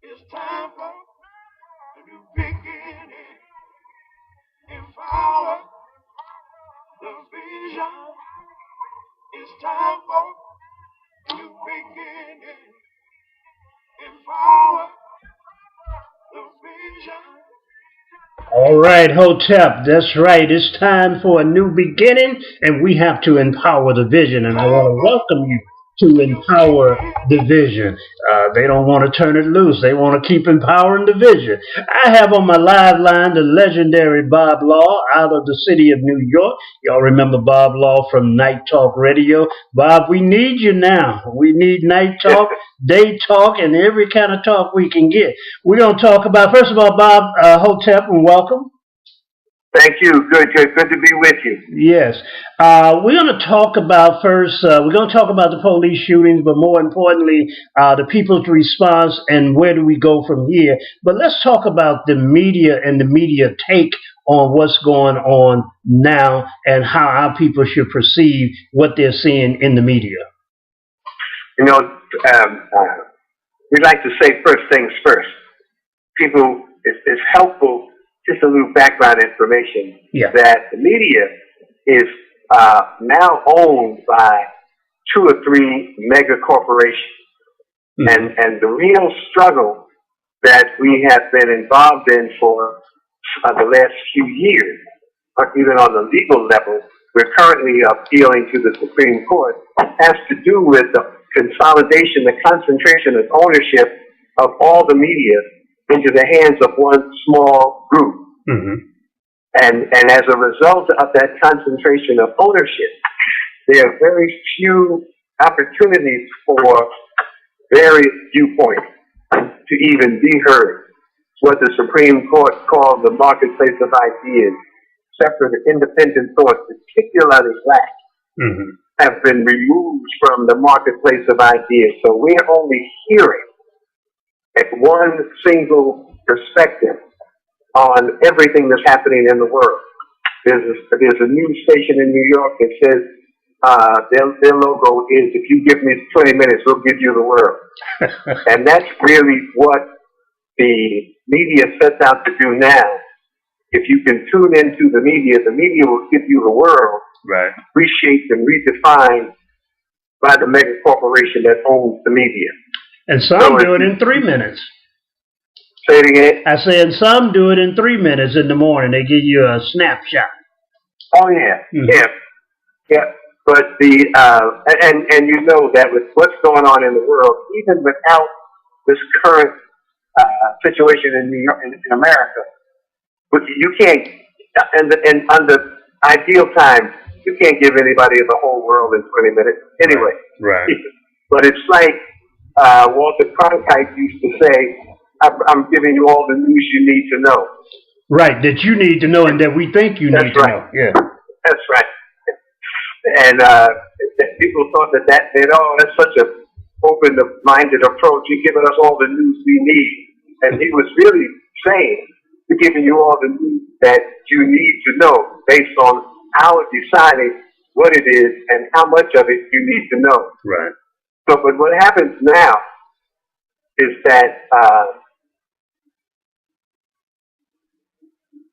It's time for a new beginning. Empower the vision. It's time for a new beginning. Empower the vision. All right, Hotep, that's right. It's time for a new beginning, and we have to empower the vision. And I want to welcome you to Empower the Vision. They don't want to turn it loose. They want to keep empowering the vision. I have on my live line the legendary Bob Law out of the city of New York. Y'all remember Bob Law from Night Talk Radio. Bob, we need you now. We need night talk, day talk, and every kind of talk we can get. We're going to talk about, first of all, Bob, Hotep, and welcome. Thank you. Good to be with you. Yes. We're going to talk about first, we're going to talk about the police shootings, but more importantly, the people's response and where do we go from here. But let's talk about the media and the media take on what's going on now and how our people should perceive what they're seeing in the media. You know, we'd like to say first things first. People, it's helpful, just a little background information, that the media is now owned by 2 or 3 mega corporations. And the real struggle that we have been involved in for the last few years, even on the legal level, we're currently appealing to the Supreme Court, has to do with the consolidation, the concentration of ownership of all the media into the hands of one small group. And as a result of that concentration of ownership, there are very few opportunities for various viewpoints to even be heard. What the Supreme Court called the marketplace of ideas, separate independent thought, particularly black, have been removed from the marketplace of ideas. So we're only hearing at one single perspective on everything that's happening in the world. There's a news station in New York that says their logo is, if you give me 20 minutes, we'll give you the world. And that's really what the media sets out to do now. If you can tune into the media will give you the world, reshaped and redefined by the mega corporation that owns the media. And some do it in 3 minutes. Say it again. I said some do it in 3 minutes in the morning. They give you a snapshot. Oh yeah, yeah. But the and you know that with what's going on in the world, even without this current situation in New York, in America, but you can't. And under ideal times, you can't give anybody the whole world in 20 minutes. Anyway, Right. But it's like Walter Cronkite used to say, I'm giving you all the news you need to know. Right, that you need to know and that we think you need to know. Yeah. That's right. And people thought that that's such a open-minded approach. You're giving us all the news we need. And he was really saying, we're giving you all the news that you need to know based on our deciding what it is and how much of it you need to know. Right. So, but what happens now is that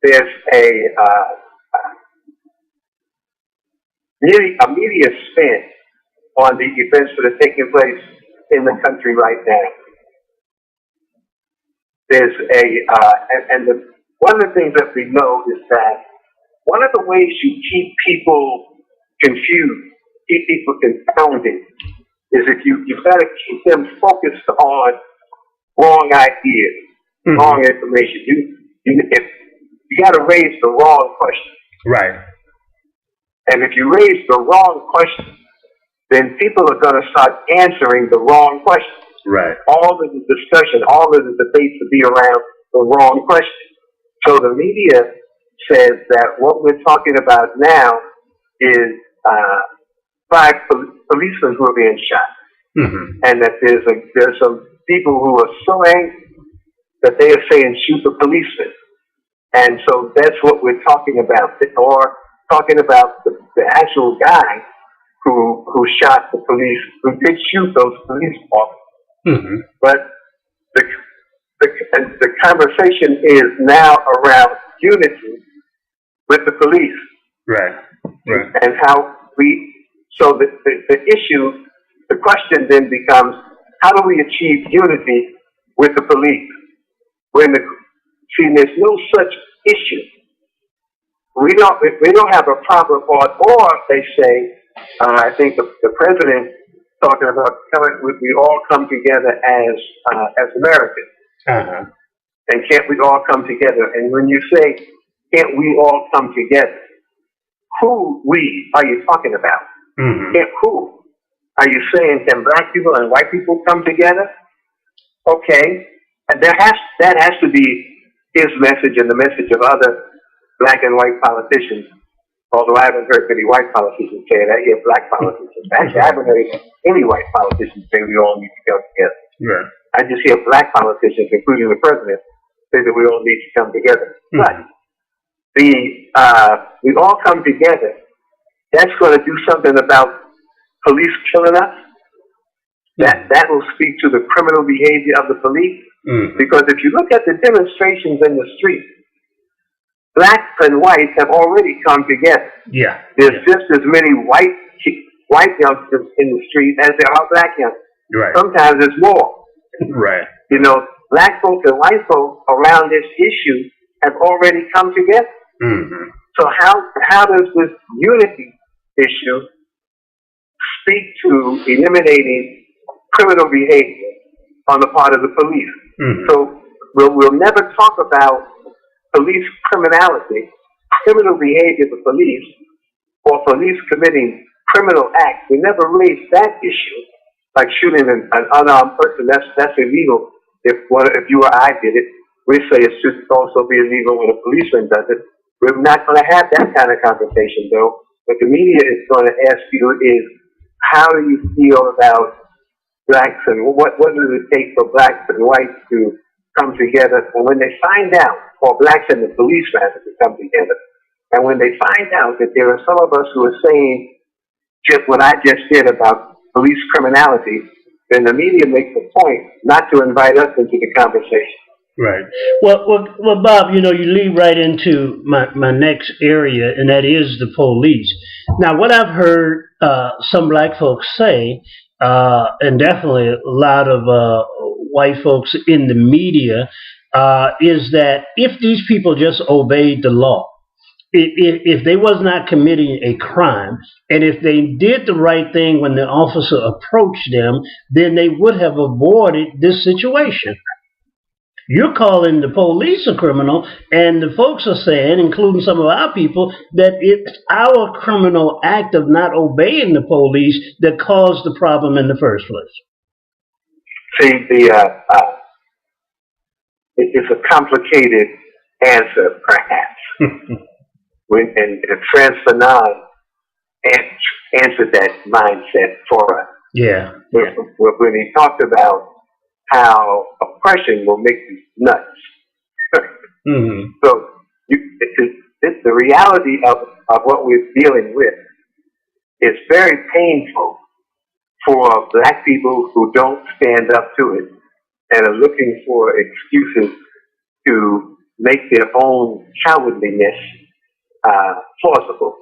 there's a media spin on the events that are taking place in the country right now. There's one of the things that we know is that one of the ways you keep people confused, keep people confounded, is if you've got to keep them focused on wrong ideas, wrong information. You got to raise the wrong question. Right. And if you raise the wrong question, then people are going to start answering the wrong question. Right. All of the discussion, all of the debates will be around the wrong question. So the media says that what we're talking about now is 5 policemen who are being shot, and that there's some people who are so angry that they are saying shoot the policeman, and so that's what we're talking about, or talking about the actual guy who shot the police, who did shoot those police officers. But the conversation is now around unity with the police. Right. Right. And how so the issue, the question then becomes, how do we achieve unity with the police? There's no such issue. We don't have a problem, or they say, I think the president talking about we all come together as Americans. Uh-huh. And can't we all come together? And when you say, can't we all come together? Who we are you talking about? Mm-hmm. Who? Are you saying can black people and white people come together? Okay. And that has to be his message and the message of other black and white politicians. Although I haven't heard many white politicians say it, I hear black politicians. Actually, I haven't heard any white politicians say we all need to come together. Yeah. I just hear black politicians, including the president, say that we all need to come together. Mm-hmm. But we all come together. That's going to do something about police killing us. That will speak to the criminal behavior of the police. Mm-hmm. Because if you look at the demonstrations in the street, blacks and whites have already come together. Yeah. There's just as many white youngsters in the street as there are black youngsters. Right. Sometimes it's more. Right. You know, black folks and white folks around this issue have already come together. Mm-hmm. So how does this unity issue speak to eliminating criminal behavior on the part of the police? Mm-hmm. So we'll never talk about police criminality, criminal behavior of the police, or police committing criminal acts. We never raise that issue, like shooting an unarmed person. That's illegal. If you or I did it, we say it should also be illegal when a policeman does it. We're not going to have that kind of conversation, though. What the media is going to ask you is, how do you feel about blacks, and what does it take for blacks and whites to come together? And when they find out, or blacks and the police rather, to come together, and when they find out that there are some of us who are saying just what I just did about police criminality, then the media makes a point not to invite us into the conversation. Right. Well, Bob, you lead right into my next area, and that is the police. Now, what I've heard some black folks say, and definitely a lot of white folks in the media, is that if these people just obeyed the law, if they was not committing a crime, and if they did the right thing when the officer approached them, then they would have avoided this situation. You're calling the police a criminal, and the folks are saying, including some of our people, that it's our criminal act of not obeying the police that caused the problem in the first place. See, it's a complicated answer, perhaps. And Frantz Fanon answered that mindset for us. Yeah. When he talked about how oppression will make you nuts. Mm-hmm. So it's the reality of what we're dealing with. It's very painful for black people who don't stand up to it and are looking for excuses to make their own cowardliness plausible.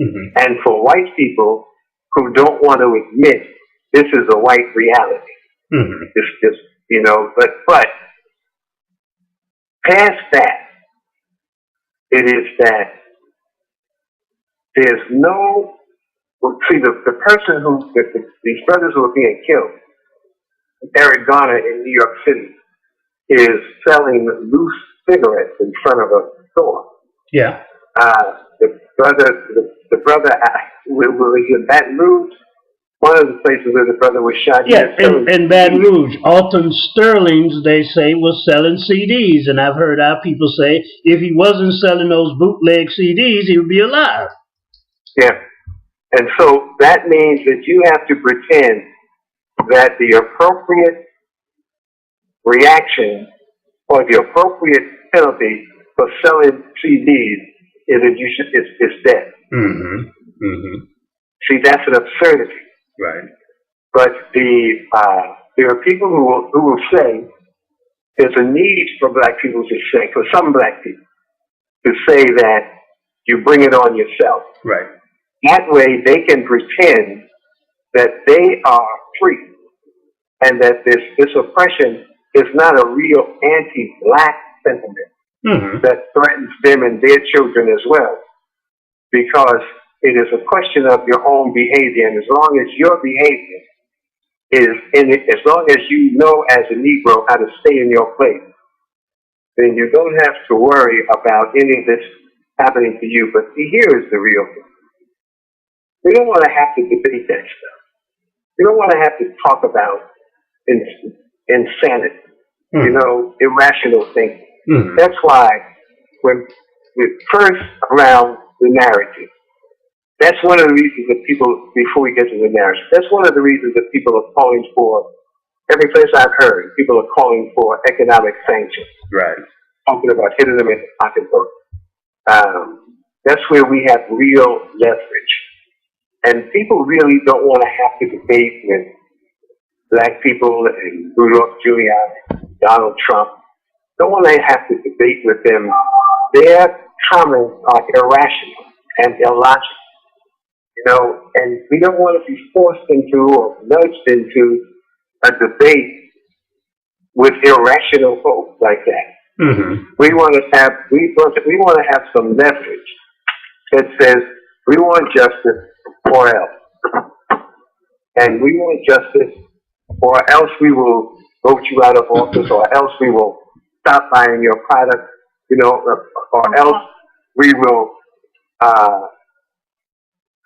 Mm-hmm. And for white people who don't want to admit this is a white reality. Mm-hmm. It's but past that, it is that there's no, the person these brothers who are being killed, Eric Garner in New York City, is selling loose cigarettes in front of a store. Yeah. The brother was in Baton Rouge. One of the places where the brother was shot. Yeah, in Baton Rouge. Alton Sterling's, they say, was selling CDs. And I've heard our people say, if he wasn't selling those bootleg CDs, he would be alive. Yeah. And so that means that you have to pretend that the appropriate reaction or the appropriate penalty for selling CDs is that it's death. Mm-hmm. Mm-hmm. See, that's an absurdity. Right. But there are people who will say there's a need for black people to say, for some black people, to say that you bring it on yourself. Right. That way they can pretend that they are free and that this oppression is not a real anti-black sentiment that threatens them and their children as well. Because it is a question of your own behavior, and as long as your behavior is in it, as long as you know as a Negro how to stay in your place, then you don't have to worry about any of this happening to you. But here is the real thing. We don't want to have to debate that stuff. We don't want to have to talk about insanity, irrational thinking. That's why when we first around the narrative, that's one of the reasons that people, before we get to the narrative, that's one of the reasons that people are calling for, every place I've heard, people are calling for economic sanctions. Right. Talking about hitting them in the pocketbook. That's where we have real leverage. And people really don't want to have to debate with black people and Rudolph Giuliani, Donald Trump. Don't want to have to debate with them. Their comments are irrational and illogical. And we don't want to be forced into or nudged into a debate with irrational folks like that. We want to have some leverage that says we want justice or else, and we want justice or else we will vote you out of office, or else we will stop buying your product, or else we will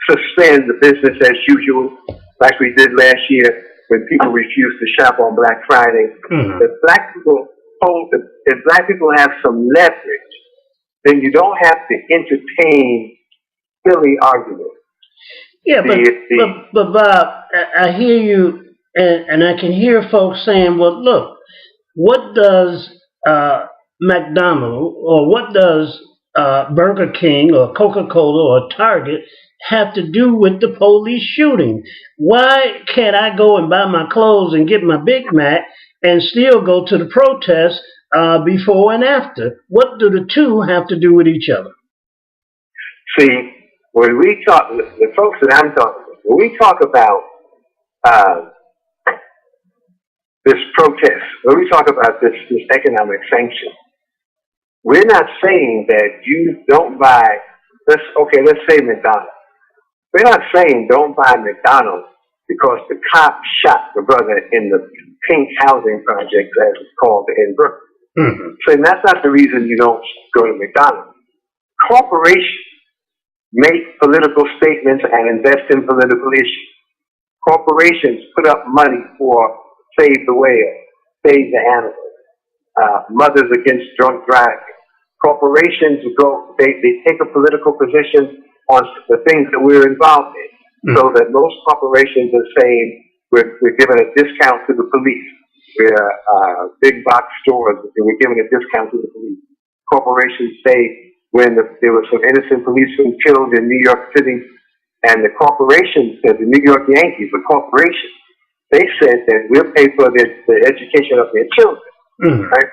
suspend the business as usual, like we did last year when people refused to shop on Black Friday. If black people have some leverage, then you don't have to entertain silly arguments. Yeah, but Bob, I hear you, and I can hear folks saying, well, look, what does McDonald's or what does Burger King or Coca-Cola or Target have to do with the police shooting? Why can't I go and buy my clothes and get my Big Mac and still go to the protest before and after? What do the two have to do with each other? See, when we talk, the folks that I'm talking to, when we talk about this protest, when we talk about this economic sanction, we're not saying that you don't buy, let's say McDonald's. We're not saying don't buy McDonald's because the cop shot the brother in the pink housing project, as it's called, in Brooklyn. So that's not the reason you don't go to McDonald's. Corporations make political statements and invest in political issues. Corporations put up money for Save the Whale, Save the Animals, Mothers Against Drunk Driving. Corporations they take a political position on the things that we're involved in. So that most corporations are saying we're giving a discount to the police. We're big box stores, we're giving a discount to the police. Corporations say when there were some innocent policemen killed in New York City, and the corporations said, the New York Yankees, the corporation, they said that we'll pay for the education of their children. Right?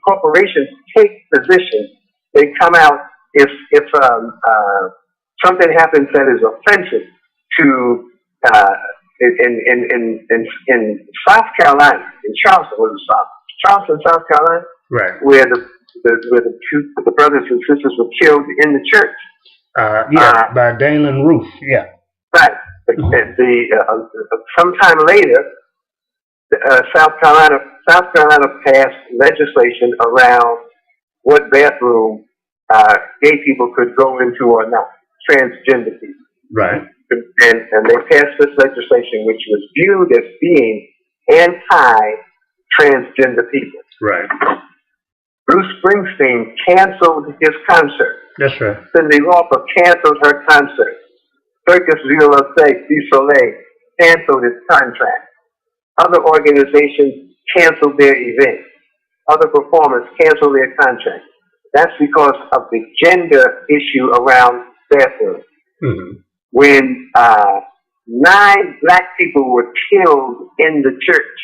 Corporations take positions. They come out if something happens that is offensive to in South Carolina, in Charleston, Charleston, South Carolina, right, where the brothers and sisters were killed in the church. By Dalen Roof. Yeah. Right. Sometime later, South Carolina passed legislation around what bathroom gay people could go into or not, transgender people. Right. And they passed this legislation which was viewed as being anti-transgender people. Right. Bruce Springsteen canceled his concert. That's right. Cyndi Lauper canceled her concert. Circus du Soleil canceled its contract. Other organizations canceled their events. Other performers canceled their contracts. That's because of the gender issue around bathrooms. When 9 black people were killed in the church,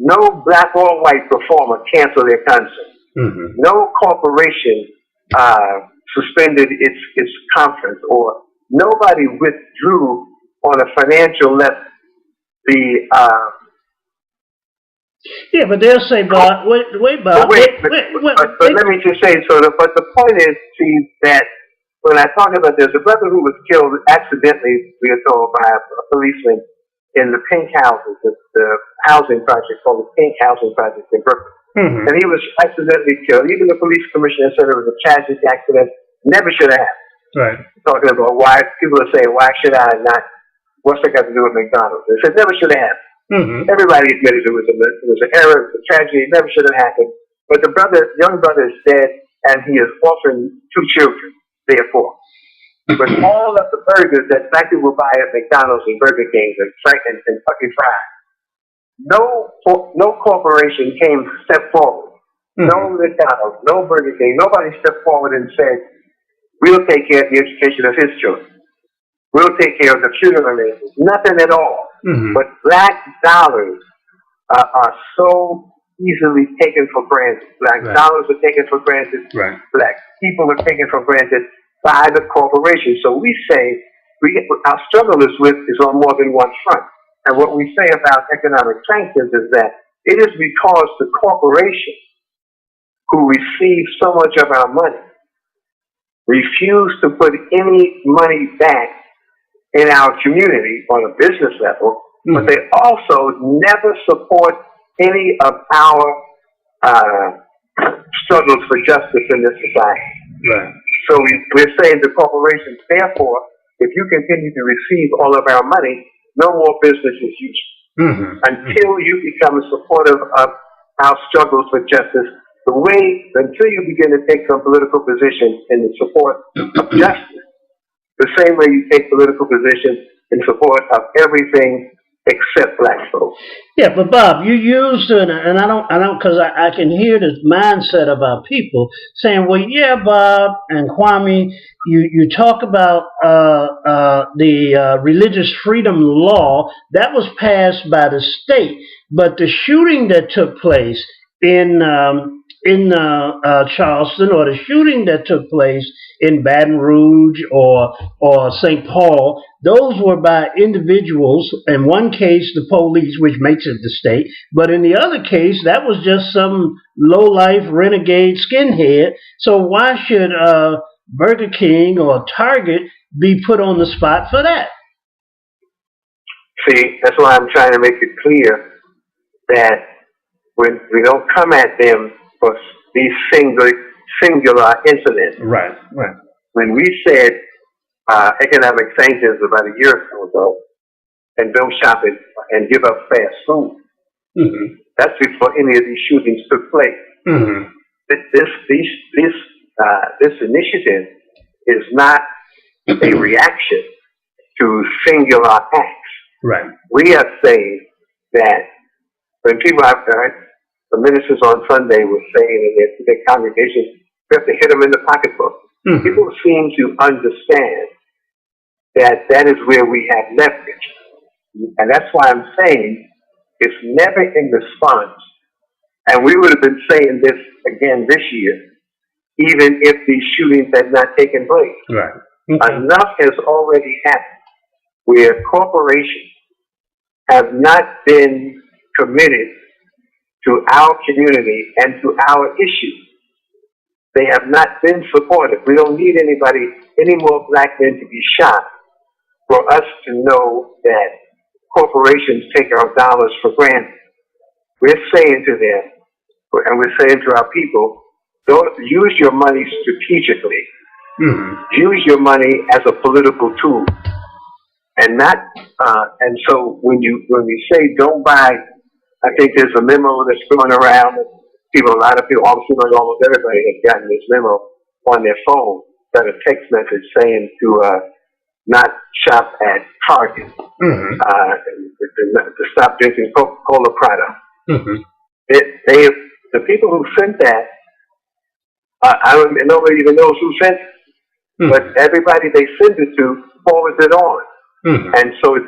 no black or white performer canceled their concert. No corporation suspended its conference, or nobody withdrew on a financial level. Yeah, but they'll say, Bob, wait, Bob. But let me just say, but the point is, see, that when I talk about, there's a brother who was killed accidentally, we are told, by a policeman in the Pink Houses, the housing project called the Pink Housing Project in Brooklyn. And he was accidentally killed. Even the police commissioner said it was a tragic accident. Never should have happened. Right. Talking about why people are saying, why should I not? What's that got to do with McDonald's? They said never should have happened. Everybody admitted it was an error, it was a tragedy. It never should have happened. But the young brother is dead, and he is orphaned 2 children. Therefore, but all of the burgers that black people buy at McDonald's and Burger King and Kentucky Fried, no corporation stepped forward. No McDonald's, no Burger King, nobody stepped forward and said, we'll take care of the education of his children. We'll take care of the funeral arrangements. Nothing at all. But black dollars are so easily taken for granted. Black dollars are taken for granted. Black people are taken for granted by the corporation. So we say our struggle is on more than one front. And what we say about economic sanctions is that it is because the corporation who receive so much of our money refuse to put any money back in our community on a business level, but they also never support any of our struggles for justice in this society. So we're saying to corporations, therefore, if you continue to receive all of our money, no more business as usual. Until you become supportive of our struggles for justice, until you begin to take some political position in the support of justice, the same way you take political position in support of everything except black folks. Yeah, but Bob, you used and I don't, because I can hear this mindset of our people saying, well, yeah, Bob and Kwame, you talk about the religious freedom law that was passed by the state, but the shooting that took place in Charleston, or the shooting that took place in Baton Rouge or St. Paul, those were by individuals. In one case, the police, which makes it the state, but in the other case, that was just some low-life renegade skinhead. So why should Burger King or Target be put on the spot for that? See, that's why I'm trying to make it clear that when we don't come at them for these singular incidents. Right. When we said economic sanctions about a year or so ago, and don't shop it and give up fast food, that's before any of these shootings took place. This initiative is not a reaction to singular acts. We are saying that when people have the ministers on Sunday were saying in their congregations, we have to hit them in the pocketbook. People seem to understand that is where we have leverage. And that's why I'm saying it's never in response. And we would have been saying this again this year, even if these shootings had not taken place. Enough has already happened where corporations have not been committed to our community and to our issues. They have not been supportive. We don't need any more black men to be shot for us to know that corporations take our dollars for granted. We're saying to them, and we're saying to our people, don't use your money strategically. Use your money as a political tool, and not. And so when we say don't buy, I think there's a memo that's going around. A lot of people, almost everybody has gotten this memo on their phone, got a text message saying to not shop at Target, to stop drinking Coca-Cola product. The people who sent that, nobody even knows who sent it, but everybody they send it to forwards it on, and so it's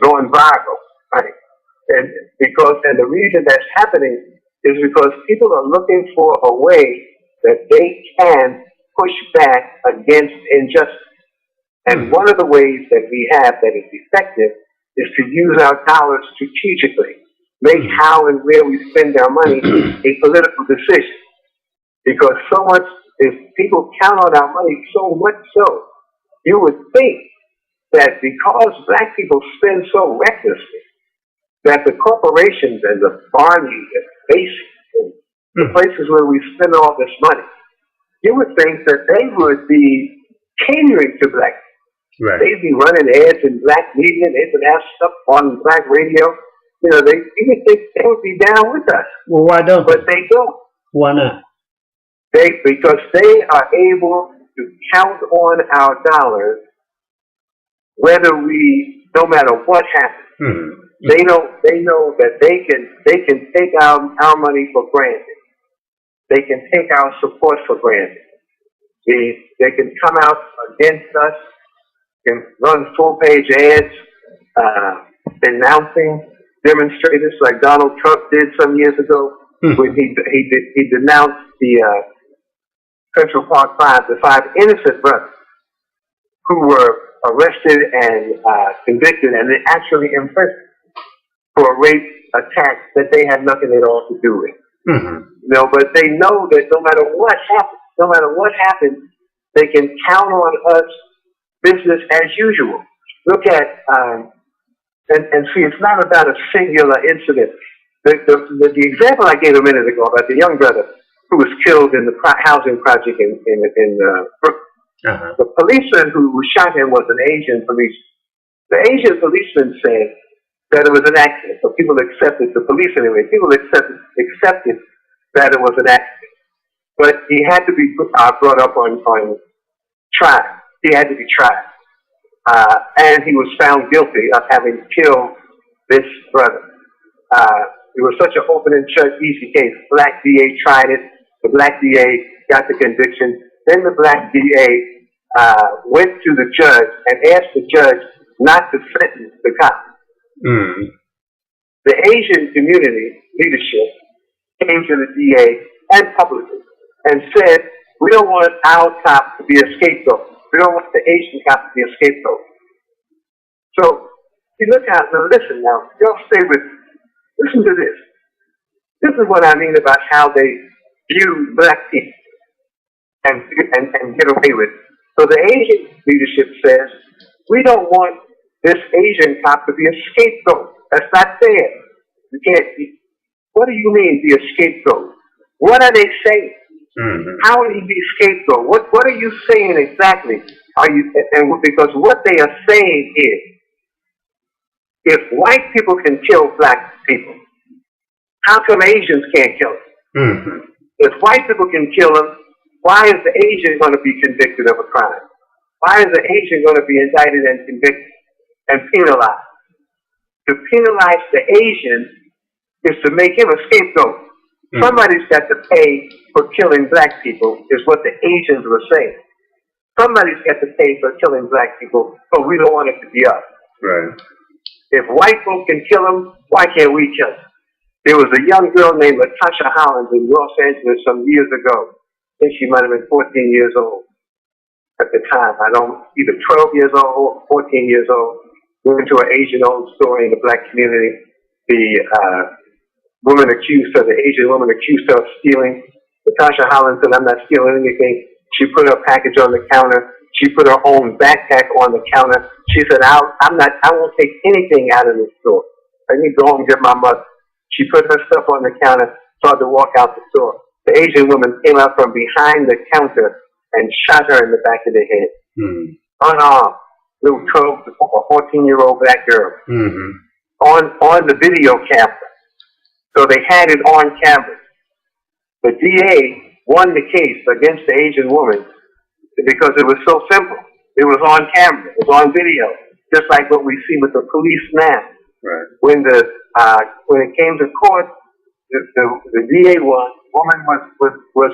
going viral, right? And the reason that's happening is because people are looking for a way that they can push back against injustice. And one of the ways that we have that is effective is to use our dollars strategically, make how and where we spend our money a political decision. Because so much, if people count on our money so much so, you would think that because black people spend so recklessly, that the corporations and the Barneys and Macy's and the places where we spend all this money, you would think that they would be catering to black people. Right. They'd be running ads in black media, they would have stuff on black radio. You know, you would think they would be down with us. Well, why don't But they don't. Why not? Because they are able to count on our dollars whether no matter what happens. Mm-hmm. They know that they can take our money for granted. They can take our support for granted. They can come out against us, can run full-page ads denouncing demonstrators like Donald Trump did some years ago when he denounced the Central Park Five, the five innocent brothers who were arrested and convicted and actually imprisoned for a rape attack that they had nothing at all to do with. Mm-hmm. You know, but they know that no matter what happens, they can count on us, business as usual. Look at and see, it's not about a singular incident. The example I gave a minute ago about the young brother who was killed in the housing project in Brooklyn. Uh-huh. The policeman who shot him was an Asian policeman. The Asian policeman said that it was an accident. So people accepted, the police anyway, people accepted that it was an accident. But he had to be brought up on trial. He had to be tried. And he was found guilty of having killed this brother. It was such an open and shut, easy case. Black DA tried it. The black DA got the conviction. Then the black DA went to the judge and asked the judge not to sentence the cop. Mm. The Asian community leadership came to the DA and publicly and said, we don't want our cop to be a scapegoat. We don't want the Asian cop to be a scapegoat. So, you look out, now listen now, y'all stay with me. Listen to this. This is what I mean about how they view black people and get away with it. So the Asian leadership says, we don't want this Asian cop to be a scapegoat. That's not fair. You can't be. What do you mean, be a scapegoat? What are they saying? Mm-hmm. How would he be a scapegoat? What are you saying exactly? Because what they are saying is, if white people can kill black people, how come Asians can't kill them? Mm-hmm. If white people can kill them, why is the Asian going to be convicted of a crime? Why is the Asian going to be indicted and convicted and penalized? To penalize the Asian is to make him a scapegoat. Mm-hmm. Somebody's got to pay for killing black people, is what the Asians were saying. Somebody's got to pay for killing black people, but we don't want it to be us. Right. If white folk can kill them, why can't we kill them? There was a young girl named Latasha Hollins in Los Angeles some years ago. I think she might have been 14 years old at the time. Either 12 years old or 14 years old. We went to an Asian-owned store in the black community. The Asian woman accused her of stealing. Latasha Hollins said, I'm not stealing anything. She put her package on the counter. She put her own backpack on the counter. She said, I won't take anything out of the store. I need to go home and get my mother. She put her stuff on the counter, started to walk out the store. The Asian woman came out from behind the counter and shot her in the back of the head. Mm-hmm. Unarmed. Little 12 or 14-year-old black girl. Mm-hmm. On the video camera. So they had it on camera. The DA won the case against the Asian woman because it was so simple. It was on camera. It was on video. Just like what we see with the police now. Right. When it came to court, the DA won. Woman was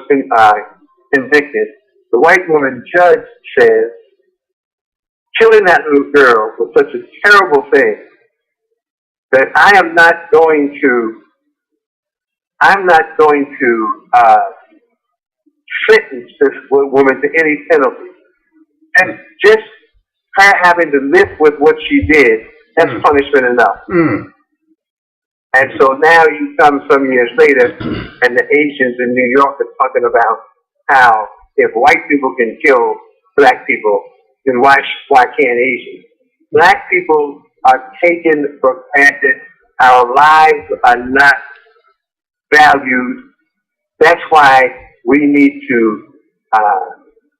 convicted. The white woman judge says, killing that little girl was such a terrible thing that I'm not going to sentence this woman to any penalty. And just her having to live with what she did, that's punishment enough. And so now you come some years later, and the Asians in New York are talking about how if white people can kill black people, then why can't Asians? Black people are taken for granted. Our lives are not valued. That's why we need to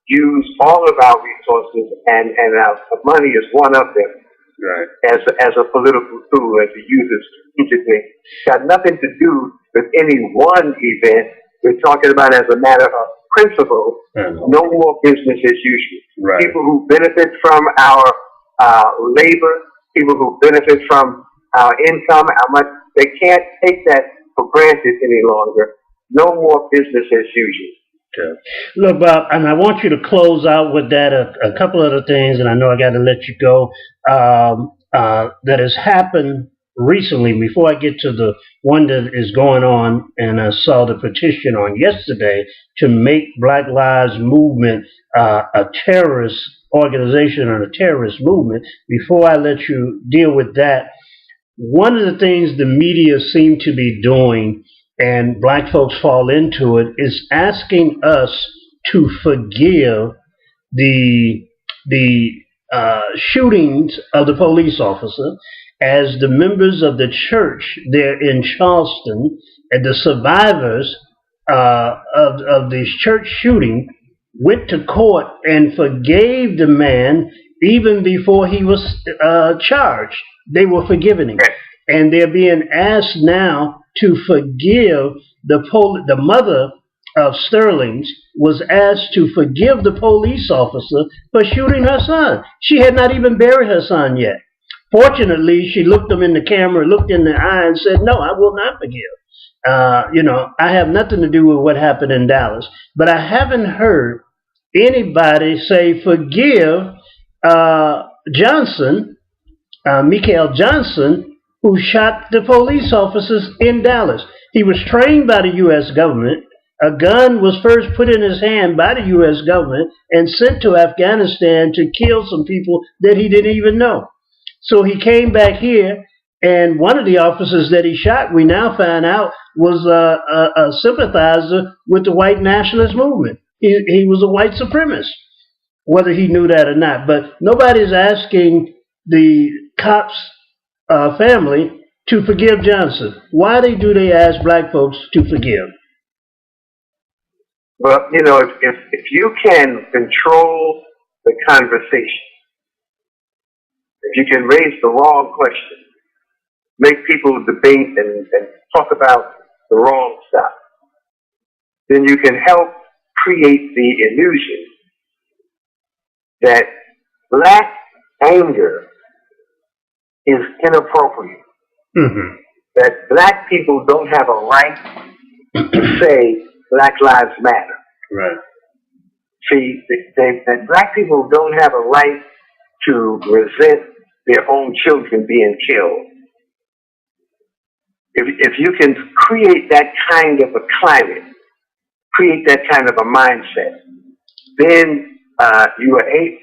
use all of our resources, and our money is one of them. Right. As a political tool, as we use it strategically. It's got nothing to do with any one event. We're talking about as a matter of principle, no more business as usual. Right. People who benefit from our labor, people who benefit from our income, how much, they can't take that for granted any longer. No more business as usual. Okay. Look, Bob, and I want you to close out with that a couple other things, and I know I got to let you go, that has happened recently. Before I get to the one that is going on, and I saw the petition on yesterday to make Black Lives Movement a terrorist organization or a terrorist movement. Before I let you deal with that, one of the things the media seem to be doing, and black folks fall into it, is asking us to forgive the shootings of the police officer, as the members of the church there in Charleston and the survivors of this church shooting went to court and forgave the man even before he was charged. They were forgiving him. And they're being asked now to forgive the mother of Sterling's was asked to forgive the police officer for shooting her son. She had not even buried her son yet. Fortunately, she looked him in the camera, looked in the eye, and said, "No, I will not forgive. I have nothing to do with what happened in Dallas." But I haven't heard anybody say forgive Johnson, Mikael Johnson, who shot the police officers in Dallas. He was trained by the U.S. government. A gun was first put in his hand by the U.S. government and sent to Afghanistan to kill some people that he didn't even know. So he came back here, and one of the officers that he shot, we now find out, was a sympathizer with the white nationalist movement. He was a white supremacist, whether he knew that or not. But nobody's asking the cops' family to forgive Johnson. Why do they ask black folks to forgive? Well, if you can control the conversation, if you can raise the wrong question, make people debate and talk about the wrong stuff, then you can help create the illusion that black anger is inappropriate. Mm-hmm. That black people don't have a right to say Black Lives Matter. Right. See, that black people don't have a right to resent their own children being killed. If you can create that kind of a climate, create that kind of a mindset, then you are able.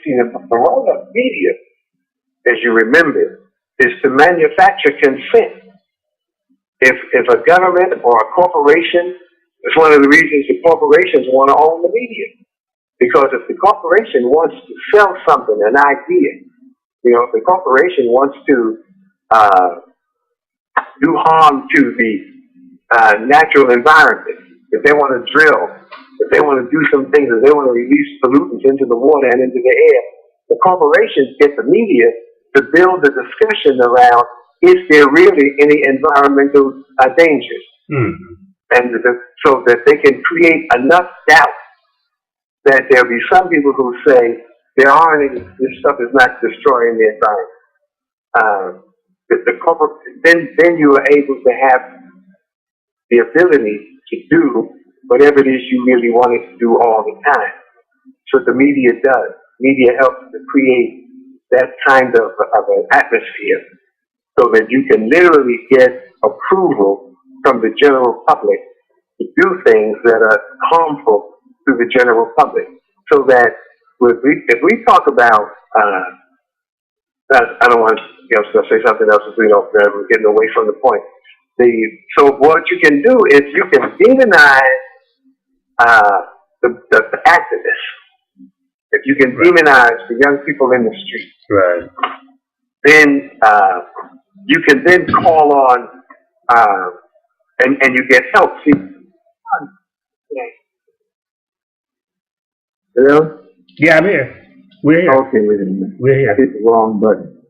The role of media, as you remember, is to manufacture consent. If a government or a corporation, it's one of the reasons the corporations want to own the media. Because if the corporation wants to sell something, an idea, if the corporation wants to do harm to the natural environment, if they want to drill, if they want to do some things, if they want to release pollutants into the water and into the air, the corporations get the media to build a discussion around, is there really any environmental dangers? Mm-hmm. And so that they can create enough doubt that there'll be some people who say there aren't any, this stuff is not destroying the environment. Then you are able to have the ability to do whatever it is you really wanted to do all the time. So the media does. Media helps to create that kind of an atmosphere so that you can literally get approval from the general public to do things that are harmful to the general public. So that if we talk about, I don't want to say something else if we don't, we're getting away from the point. So what you can do is you can demonize the activists. If you can demonize the young people in the street, then you can then call on and you get help. See, hello? Yeah, I'm here. We're here. Okay, wait a minute. We're here. I hit the wrong button.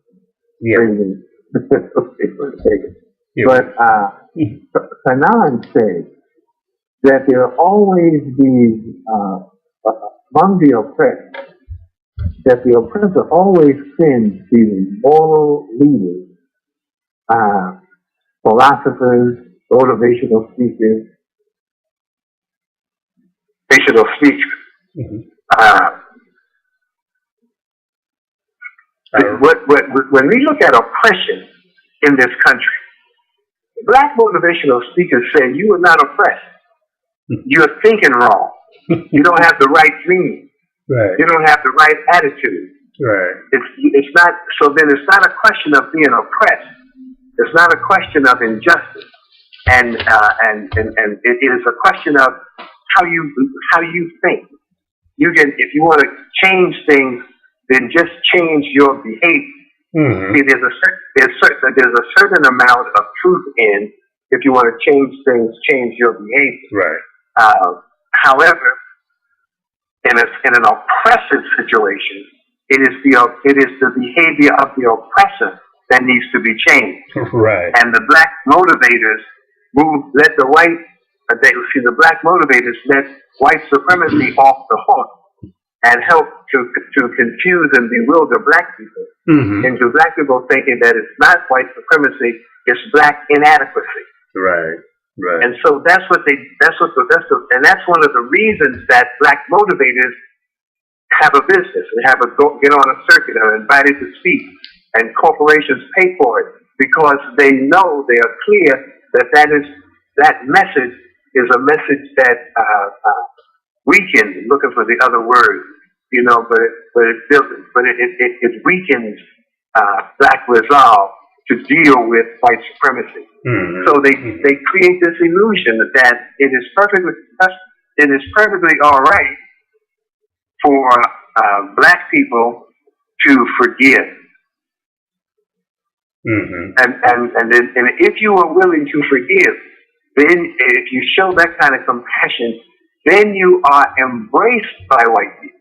Yeah. Wait a minute. Okay, for a second. Yeah. But Fanon said that there are always these, among the oppressed, that the oppressor always sends these moral leaders, philosophers, motivational speakers, when we look at oppression in this country, black motivational speakers say you are not oppressed. You're thinking wrong. You don't have the right dream. You don't have the right attitude. It's not. So then it's not a question of being oppressed. It's not a question of injustice, and it is a question of how you think. You can, if you want to change things, then just change your behavior. See, there's a certain amount of truth in, if you want to change things, change your behavior. However, in an oppressive situation, it is the behavior of the oppressor that needs to be changed. And the black motivators let the black motivators let white supremacy off the hook and help to confuse and bewilder black people into black people thinking that it's not white supremacy, it's black inadequacy. And so that's one of the reasons that black motivators have a business and get on a circuit and are invited to speak, and corporations pay for it because they know, they are clear that message is a message that weakens, looking for the other word, but it weakens black resolve to deal with white supremacy. So they create this illusion that it is perfectly all right for black people to forgive. And if you are willing to forgive, then if you show that kind of compassion, then you are embraced by white people.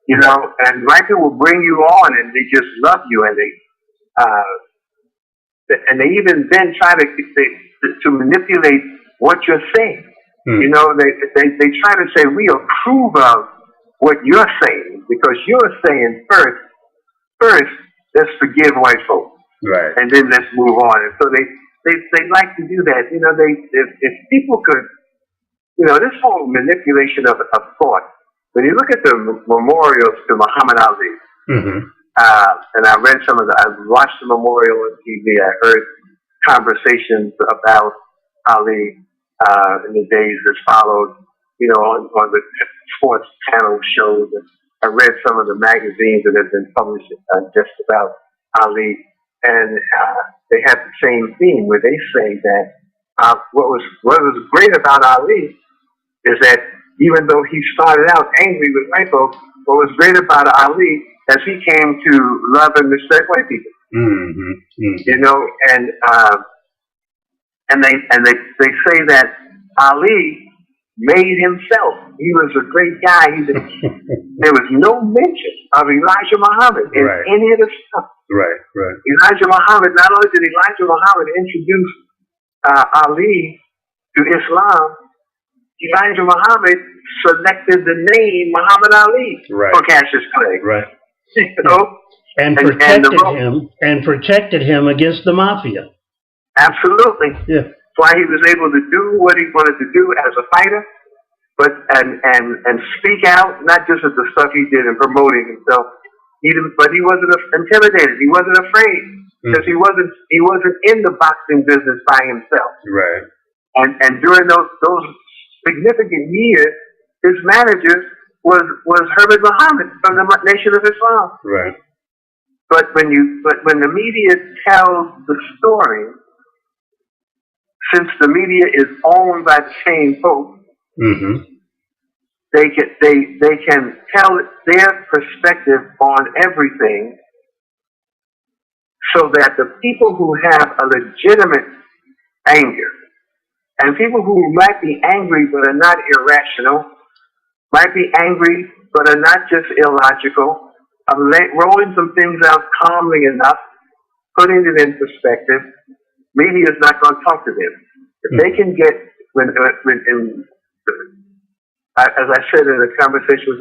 And white people will bring you on, and they just love you, and they even then try to manipulate what you're saying. They try to say, we approve of what you're saying because you're saying first let's forgive white folks, and then let's move on. And so they like to do that. If people could, this whole manipulation of thought. When you look at the memorials to Muhammad Ali, and I watched the memorial on TV. I heard conversations about Ali in the days that followed, on the sports channel shows. And I read some of the magazines that have been published just about Ali, and they have the same theme where they say that what was great about Ali is that even though he started out angry with white folks, what was great about Ali as he came to love and respect white people. And they say that Ali made himself. He was a great guy. There was no mention of Elijah Muhammad in any of the stuff. Elijah Muhammad, not only did Elijah Muhammad introduce Ali to Islam, Elijah Muhammad selected the name Muhammad Ali for Cassius Clay. And protected him against the mafia. Absolutely. That's why he was able to do what he wanted to do as a fighter, and speak out, not just of the stuff he did in promoting himself. But he wasn't intimidated. He wasn't afraid. because he wasn't in the boxing business by himself. Right. And during those significant years, his manager was Herbert Muhammad from the Nation of Islam. Right. But when the media tells the story, since the media is owned by the same folks, they can tell their perspective on everything, so that the people who have a legitimate anger, and people who might be angry but are not irrational, might be angry but are not just illogical, of rolling some things out calmly enough, putting it in perspective, media is not going to talk to them. If they can get, as I said in a conversation with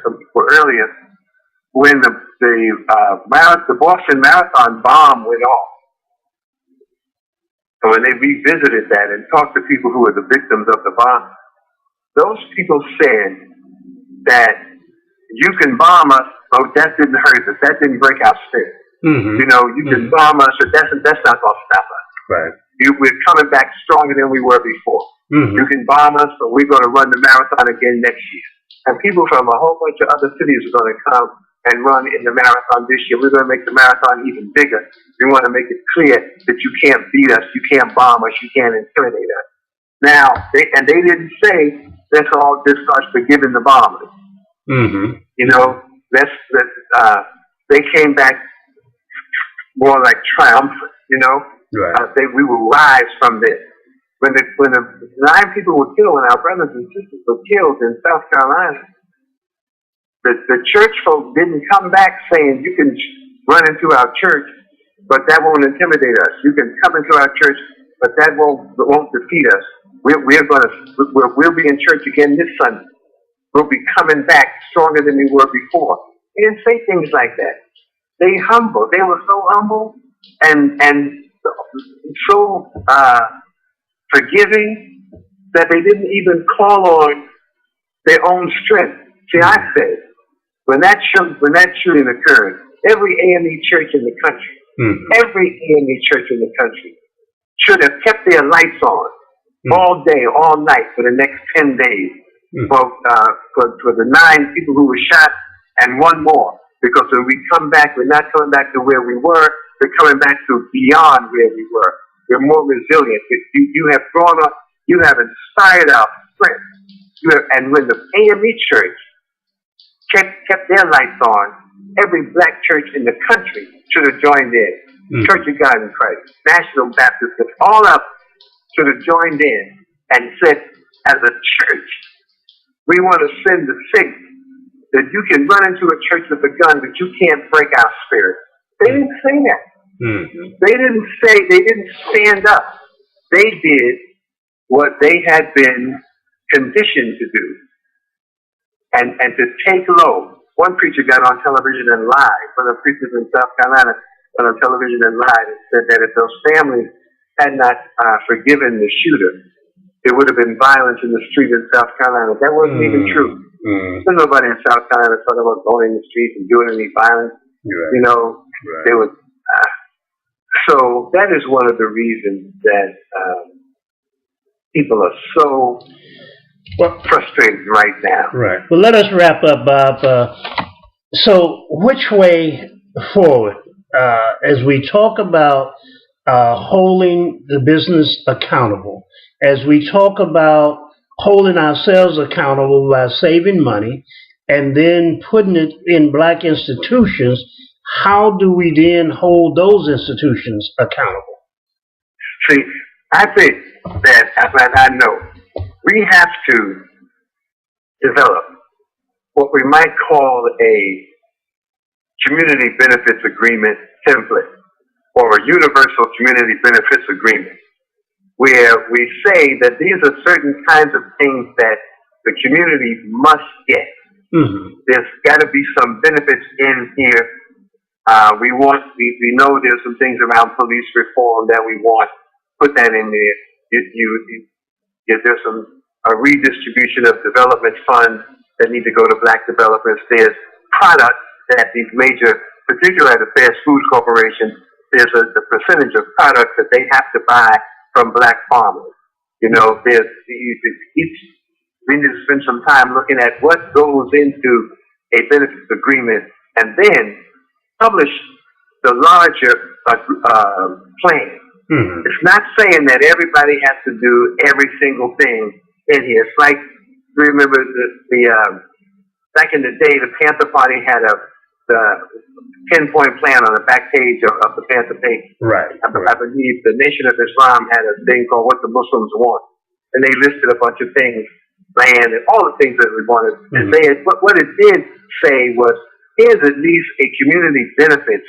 some people earlier, when the Boston Marathon bomb went off, and when they revisited that and talked to people who were the victims of the bomb, those people said that you can bomb us, oh, that didn't hurt us, that didn't break our spirit. You know, you can bomb us, but that's not going to stop us. Right. We're coming back stronger than we were before. You can bomb us, but we're going to run the marathon again next year. And people from a whole bunch of other cities are going to come and run in the marathon this year. We're going to make the marathon even bigger. We want to make it clear that you can't beat us, you can't bomb us, you can't intimidate us. Now, they didn't say, let's all just start forgiving the bombers. You know, they came back more like triumphant, you know. Right. We will rise from this. When the 9 people were killed, when our brothers and sisters were killed in South Carolina, the church folk didn't come back saying, you can run into our church, but that won't intimidate us. You can come into our church, but that won't defeat us. We'll be in church again this Sunday. We'll be coming back stronger than we were before. They didn't say things like that. They were so humble and so forgiving that they didn't even call on their own strength. See, I said, when that shooting occurred, every AME church in the country, should have kept their lights on all day, all night for the next 10 days for the 9 people who were shot and 1 more. Because when we come back, we're not coming back to where we were. We're coming back to beyond where we were. We're more resilient. You have grown up. You have inspired our strength. And when the AME church kept their lights on, every black church in the country should have joined in. Church of God in Christ, National Baptist, all of them should have joined in and said, as a church, we want to send the signal that you can run into a church with a gun, but you can't break our spirit. They didn't say that. They didn't stand up. They did what they had been conditioned to do. And to take low. One preacher got on television and lied. One of the preachers in South Carolina got on television and lied and said that if those families had not forgiven the shooter, there would have been violence in the street in South Carolina. That wasn't even true. There's nobody in South Carolina talking about going in the streets and doing any violence. Right. You know, they would. So that is one of the reasons that people are so frustrated right now. Right. Well, let us wrap up, Bob. So which way forward as we talk about holding the business accountable, as we talk about holding ourselves accountable by saving money and then putting it in black institutions, how do we then hold those institutions accountable? See, I think that, I know, we have to develop what we might call a community benefits agreement template or a universal community benefits agreement, where we say that these are certain kinds of things that the community must get. There's got to be some benefits in here. We know there's some things around police reform that we want. Put that in there. There's a redistribution of development funds that need to go to black developers. There's products that these major, particularly the Fast Food Corporation, there's the percentage of products that they have to buy from black farmers. You know, we need to spend some time looking at what goes into a benefits agreement and then publish the larger plan. Mm-hmm. It's not saying that everybody has to do every single thing in here. It's like, remember the back in the day, the Panther Party had the 10-point plan on the back page of the Panther page. Right. I believe the Nation of Islam had a thing called What the Muslims Want. And they listed a bunch of things, land, and all the things that we wanted. Mm-hmm. And what it did say was, here's at least a community benefits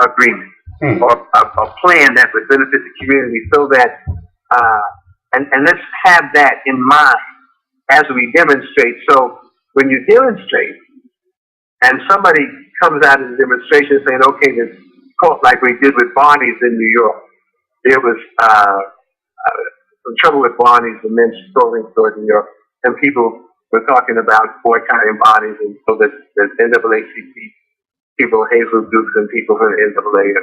agreement, mm-hmm. or a plan that would benefit the community, so that, and let's have that in mind as we demonstrate. So when you demonstrate, and somebody comes out of the demonstration saying, okay, this court, like we did with Barney's in New York, there was some trouble with Barney's, the men's clothing store in New York, and people were talking about boycotting Barney's, and so the NAACP people, Hazel Dukes and people from the NAA,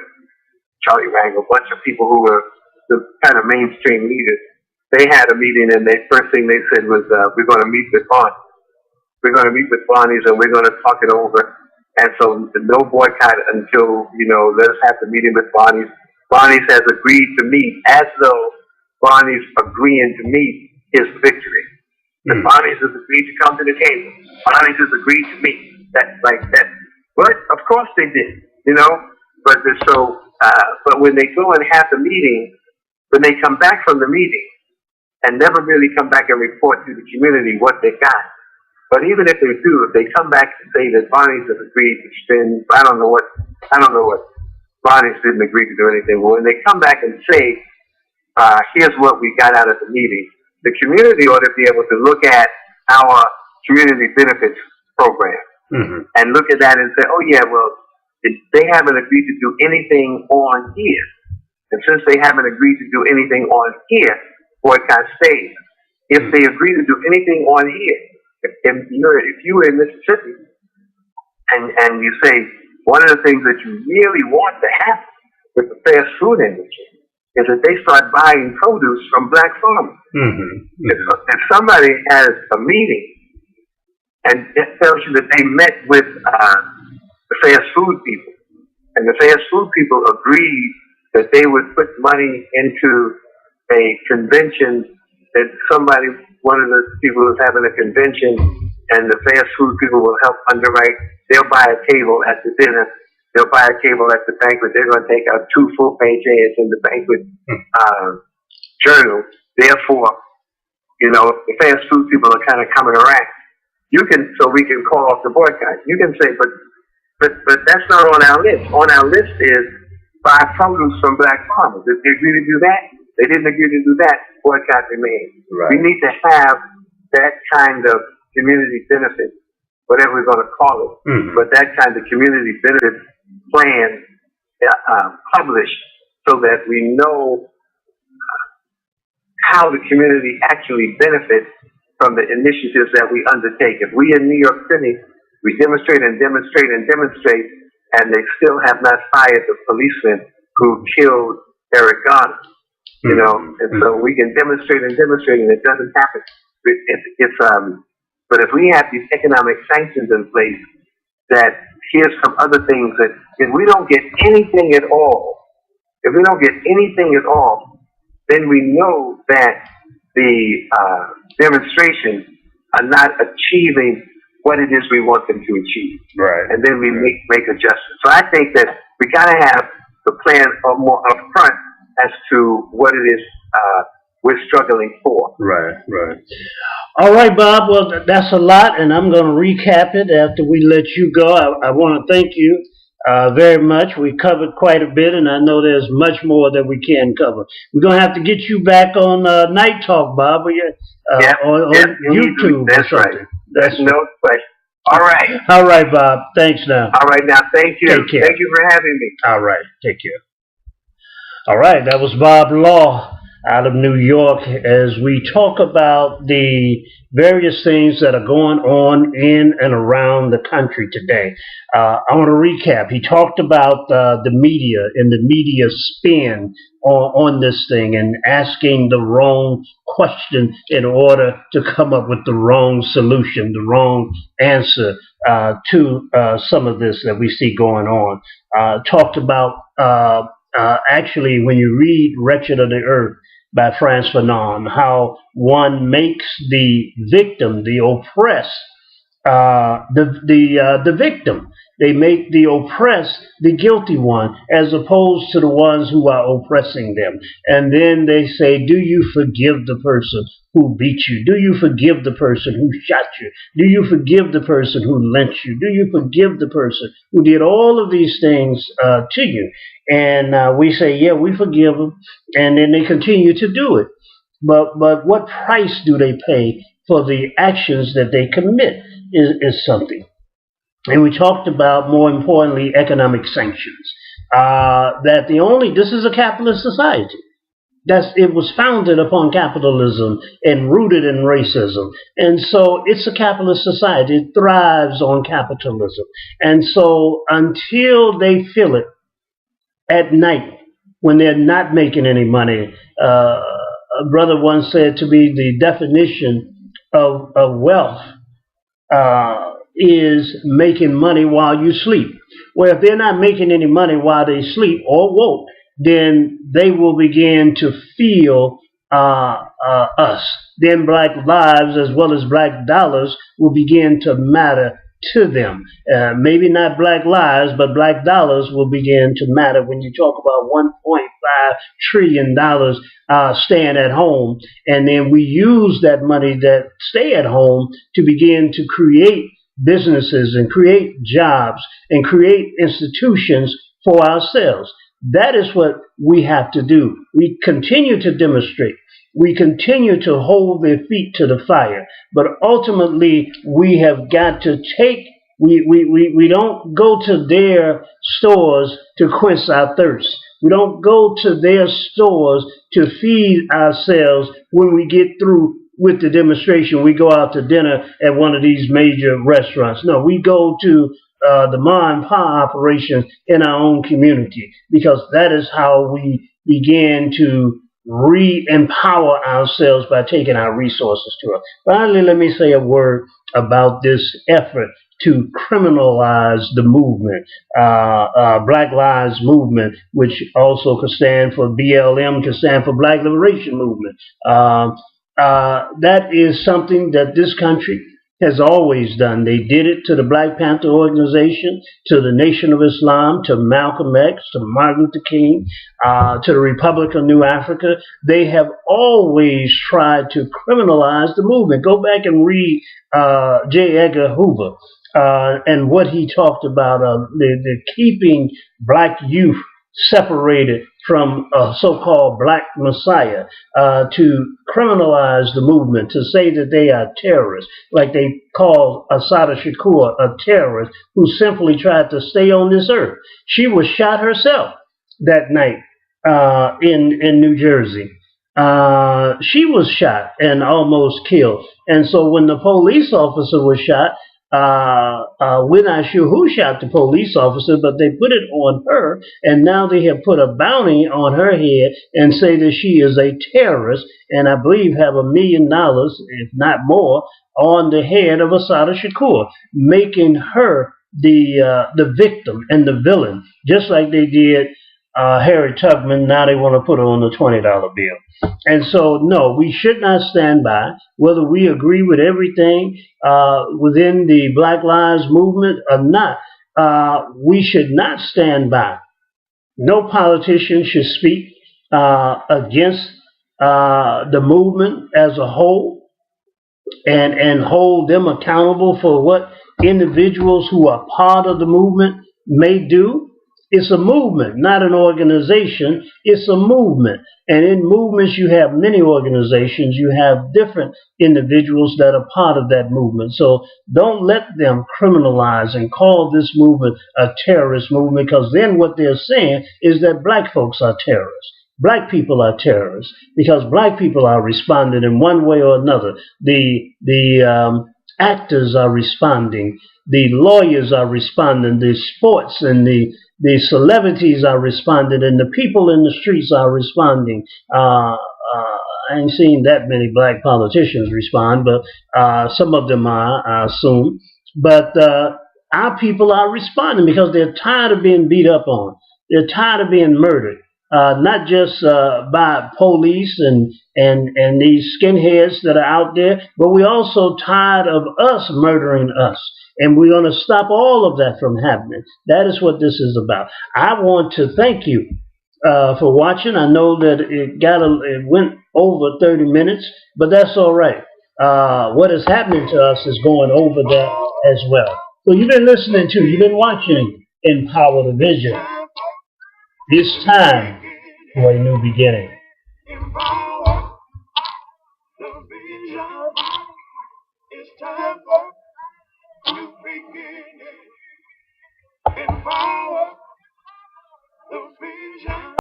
Charlie Rangel, a bunch of people who were the kind of mainstream leaders, they had a meeting, and the first thing they said was, we're going to meet with Barney's. We're going to meet with Barney's, and we're going to talk it over. And so no boycott until, let us have the meeting with Barney's. Barney's has agreed to meet, as though Barney's agreeing to meet is victory. Mm. Barney's has agreed to come to the table. Barney's has agreed to meet. That. But of course they did, But but when they go and have the meeting, when they come back from the meeting and never really come back and report to the community what they got. But even if they do, if they come back and say that Barney's has agreed to spend, I don't know what Barney's didn't agree to do anything. Well, when they come back and say, here's what we got out of the meeting, the community ought to be able to look at our community benefits program. Mm-hmm. And look at that and say, oh yeah, well, they haven't agreed to do anything on here. And since they haven't agreed to do anything on here, boycott stays. If they agree to do anything on here, if you were in Mississippi and you say, one of the things that you really want to happen with the fast food industry is that they start buying produce from black farmers. Mm-hmm. If somebody has a meeting and it tells you that they met with the fast food people, and the fast food people agreed that they would put money into a convention, that one of the people was having a convention, and the fast food people will help underwrite. They'll buy a table at the dinner. They'll buy a table at the banquet. They're going to take out 2 full-page ads in the banquet journal. Therefore, the fast food people are kind of coming around. So we can call off the boycott. You can say, but that's not on our list. On our list is buy produce from black farmers. If they agree to do that, they didn't agree to do that, boycott remains. Right. We need to have that kind of community benefit, whatever we're going to call it, mm-hmm. but that kind of community benefit plan published so that we know how the community actually benefits from the initiatives that we undertake. If we in New York City, we demonstrate and demonstrate and demonstrate, and they still have not fired the policeman who killed Eric Garner, and so we can demonstrate and demonstrate, and it doesn't happen. But if we have these economic sanctions in place, that here's some other things that if we don't get anything at all, then we know that the demonstrations are not achieving what it is we want them to achieve. Right. And then we make adjustments. So I think that we got to have the plan more upfront as to what it is we're struggling for. Right. All right, Bob. Well, that's a lot, and I'm going to recap it after we let you go. I want to thank you very much. We covered quite a bit, and I know there's much more that we can cover. We're going to have to get you back on Night Talk, Bob, on YouTube. That's right. That's no question. All right. All right, Bob. Thanks now. All right, now, thank you. Take care. Thank you for having me. All right. Take care. All right, that was Bob Law out of New York as we talk about the various things that are going on in and around the country today. I want to recap. He talked about the media and the media spin on this thing and asking the wrong question in order to come up with the wrong solution, the wrong answer to some of this that we see going on. Talked about actually when you read Wretched of the Earth by Frantz Fanon, how one makes the victim, the oppressed, the victim. They make the oppressed the guilty one, as opposed to the ones who are oppressing them. And then they say, do you forgive the person who beat you? Do you forgive the person who shot you? Do you forgive the person who lynched you? Do you forgive the person who did all of these things to you? And we say, yeah, we forgive them. And then they continue to do it. But what price do they pay for the actions that they commit is something. And we talked about, more importantly, economic sanctions. This is a capitalist society. It was founded upon capitalism and rooted in racism. And so it's a capitalist society. It thrives on capitalism. And so until they feel it at night when they're not making any money, a brother once said to me, the definition of wealth is making money while you sleep. Well, if they're not making any money while they sleep or woke, then they will begin to feel us. Then black lives as well as black dollars will begin to matter to them. Maybe not black lives, but black dollars will begin to matter when you talk about $1.5 trillion staying at home. And then we use that money that stay at home to begin to create businesses and create jobs and create institutions for ourselves. That is what we have to do. We continue to demonstrate. We continue to hold their feet to the fire. But ultimately, we have got to we don't go to their stores to quench our thirst. We don't go to their stores to feed ourselves when we get through with the demonstration. We go out to dinner at one of these major restaurants. No, we go to the ma and pa operations in our own community, because that is how we begin to re-empower ourselves by taking our resources to us. Finally, let me say a word about this effort to criminalize the movement, Black Lives Movement, which also could stand for BLM, could stand for Black Liberation Movement. That is something that this country has always done. They did it to the Black Panther Organization, to the Nation of Islam, to Malcolm X, to Martin Luther King, to the Republic of New Africa. They have always tried to criminalize the movement. Go back and read J. Edgar Hoover and what he talked about, the keeping black youth separated from a so-called black messiah, to criminalize the movement, to say that they are terrorists, like they call Assata Shakur a terrorist who simply tried to stay on this earth. She was shot herself that night in New Jersey. She was shot and almost killed. And so when the police officer was shot, we're not sure who shot the police officer, but they put it on her, and now they have put a bounty on her head and say that she is a terrorist, and I believe have $1 million, if not more, on the head of Assata Shakur, making her the victim and the villain, just like they did Harriet Tubman. Now they want to put her on the $20 bill. And so, no, we should not stand by, whether we agree with everything within the Black Lives Movement or not. We should not stand by. No politician should speak against the movement as a whole and hold them accountable for what individuals who are part of the movement may do. It's a movement, not an organization. It's a movement. And in movements, you have many organizations. You have different individuals that are part of that movement. So don't let them criminalize and call this movement a terrorist movement, because then what they're saying is that black folks are terrorists. black people are terrorists because black people are responding in one way or another. The actors are responding, the lawyers are responding, the sports and the celebrities are responding, and the people in the streets are responding. I ain't seen that many black politicians respond, but some of them are, I assume. But our people are responding because they're tired of being beat up on. They're tired of being murdered, not just by police and these skinheads that are out there, but we're also tired of us murdering us. And we're going to stop all of that from happening. That is what this is about. I want to thank you for watching. I know that it went over 30 minutes, but that's all right. What is happening to us is going over that as well. So you've been listening to, you've been watching Empower the Vision. It's time for a new beginning. Empower the vision. It's time for a new beginning. Empower the vision.